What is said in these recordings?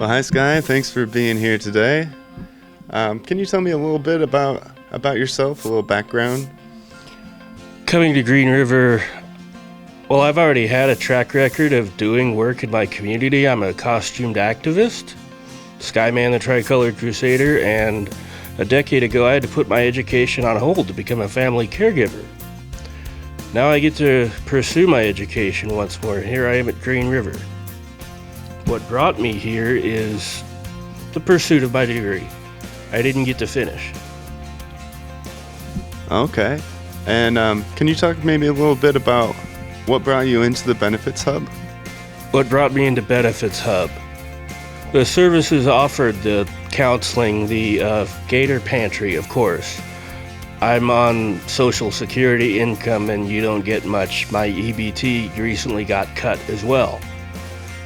Well, hi, Sky. Thanks for being here today. Can you tell me a little bit about yourself, a little background? Coming to Green River, well, I've already had a track record of doing work in my community. I'm a costumed activist, Skyman the Tricolored Crusader, and a decade ago I had to put my education on hold to become a family caregiver. Now I get to pursue my education once more. Here I am at Green River. What brought me here is the pursuit of my degree. I didn't get to finish. Okay. And can you talk maybe a little bit about what brought you into the Benefits Hub? What brought me into Benefits Hub? The services offered, the counseling, the Gator Pantry, of course. I'm on Social Security income and you don't get much. My EBT recently got cut as well.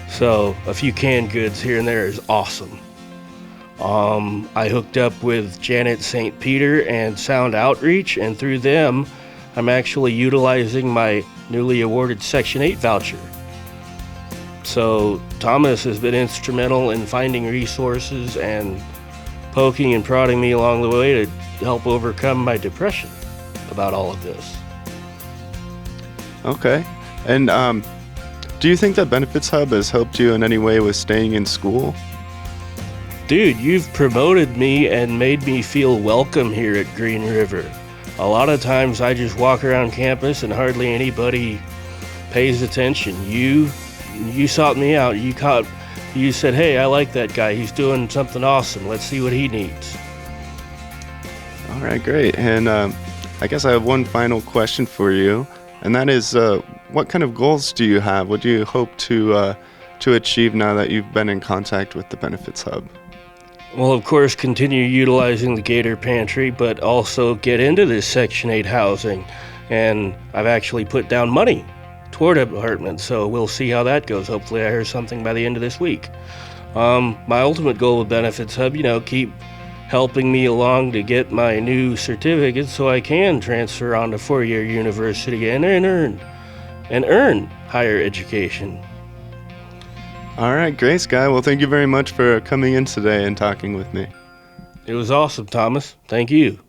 So a few canned goods here and there is awesome. I hooked up with Janet St. Peter and Sound Outreach, and through them, I'm actually utilizing my newly awarded Section 8 voucher. So Thomas has been instrumental in finding resources and poking and prodding me along the way to help overcome my depression about all of this. Okay. And do you think that Benefits Hub has helped you in any way with staying in school? Dude, you've promoted me and made me feel welcome here at Green River. A lot of times I just walk around campus and hardly anybody pays attention. You sought me out. You said, hey, I like that guy. He's doing something awesome. Let's see what he needs. All right, great. And I guess I have one final question for you, and that is, what kind of goals do you have? What do you hope to achieve now that you've been in contact with the Benefits Hub? Well, of course, continue utilizing the Gator Pantry, but also get into this Section 8 housing. And I've actually put down money toward apartments, so we'll see how that goes. Hopefully I hear something by the end of this week. My ultimate goal with Benefits Hub, keep helping me along to get my new certificate so I can transfer on to four-year university and earn higher education. All right, great, Sky. Well, thank you very much for coming in today and talking with me. It was awesome, Thomas. Thank you.